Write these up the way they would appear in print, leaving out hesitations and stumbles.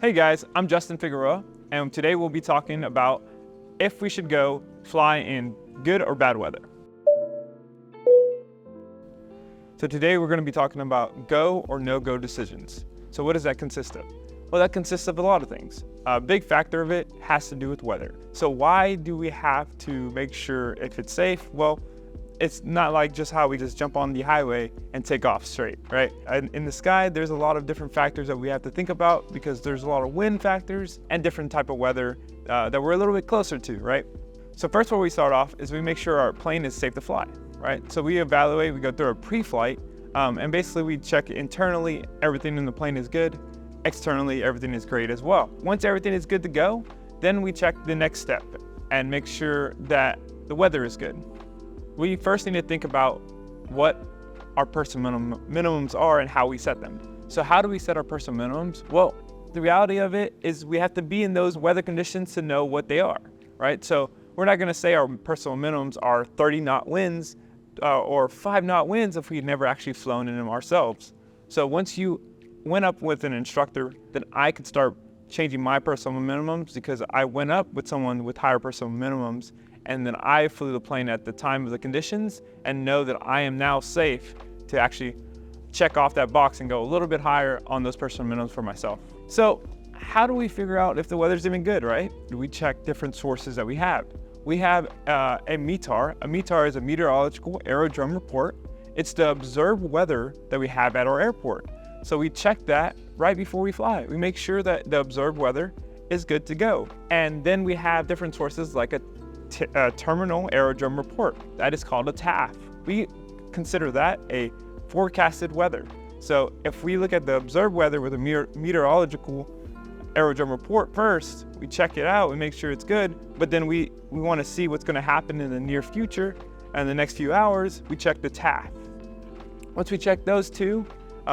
Hey guys, I'm Justin Figueroa, and today we'll be talking about if we should go fly in good or bad weather. So today we're going to be talking about go or no-go decisions. So what does that consist of? Well, that consists of a lot of things. A big factor of it has to do with weather. So why do we have to make sure if it's safe? Well, it's not like just how we just jump on the highway and take off straight, right? In the sky, there's a lot of different factors that we have to think about because there's a lot of wind factors and different type of weather that we're a little bit closer to, right? So first, where we start off is we make sure our plane is safe to fly, right? So we evaluate, we go through a pre-flight, and basically we check internally, everything in the plane is good. Externally, everything is great as well. Once everything is good to go, then we check the next step and make sure that the weather is good. We first need to think about what our personal minimums are and how we set them. So how do we set our personal minimums? Well, the reality of it is we have to be in those weather conditions to know what they are, right? So we're not gonna say our personal minimums are 30 knot winds or 5 knot winds if we've never actually flown in them ourselves. So once you went up with an instructor, then I could start changing my personal minimums because I went up with someone with higher personal minimums, and then I flew the plane at the time of the conditions and know that I am now safe to actually check off that box and go a little bit higher on those personal minimums for myself. So how do we figure out if the weather's even good, right? We check different sources that we have. We have a METAR. A METAR is a meteorological aerodrome report. It's the observed weather that we have at our airport. So we check that right before we fly. We make sure that the observed weather is good to go. And then we have different sources like a terminal aerodrome report. That is called a TAF. We consider that a forecasted weather. So if we look at the observed weather with a meteorological aerodrome report first, we check it out, we make sure it's good, but then we want to see what's going to happen in the near future and the next few hours, we check the TAF. Once we check those two,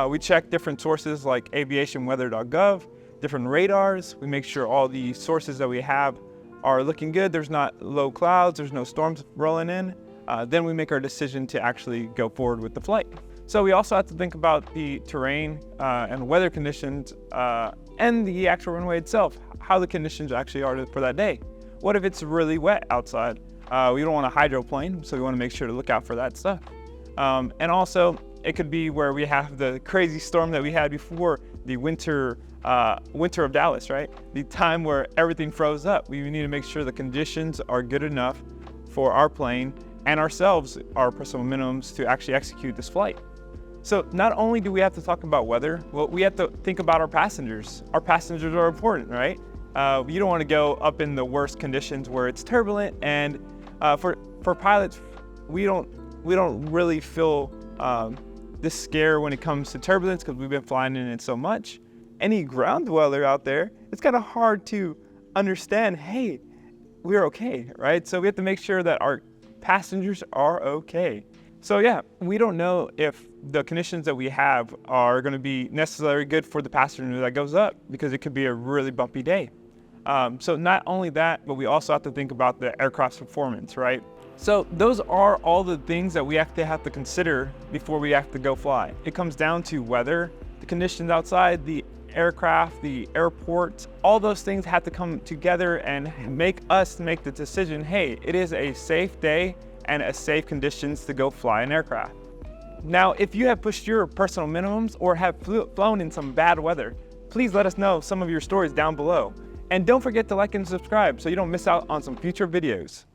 we check different sources like aviationweather.gov, different radars. We make sure all the sources that we have are looking good. There's not low clouds, there's no storms rolling in. Then we make our decision to actually go forward with the flight. So we also have to think about the terrain and weather conditions and the actual runway itself, how the conditions actually are for that day. What if it's really wet outside? We don't want a hydroplane, so we want to make sure to look out for that stuff. And also, it could be where we have the crazy storm that we had before, the winter of Dallas, right? The time where everything froze up. We need to make sure the conditions are good enough for our plane and ourselves, our personal minimums, to actually execute this flight. So not only do we have to talk about weather, well, we have to think about our passengers. Our passengers are important, right? You don't want to go up in the worst conditions where it's turbulent, and for pilots, we don't really feel this scare when it comes to turbulence because we've been flying in it so much. Any ground dweller out there, it's kind of hard to understand, hey, we're okay, right? So we have to make sure that our passengers are okay. So yeah, we don't know if the conditions that we have are going to be necessarily good for the passenger that goes up because it could be a really bumpy day. So not only that, but we also have to think about the aircraft's performance, right? So those are all the things that we have to consider before we have to go fly. It comes down to weather, the conditions outside, the aircraft, the airport, all those things have to come together and make us make the decision, hey, it is a safe day and a safe conditions to go fly an aircraft. Now, if you have pushed your personal minimums or have flown in some bad weather, please let us know some of your stories down below. And don't forget to like and subscribe so you don't miss out on some future videos.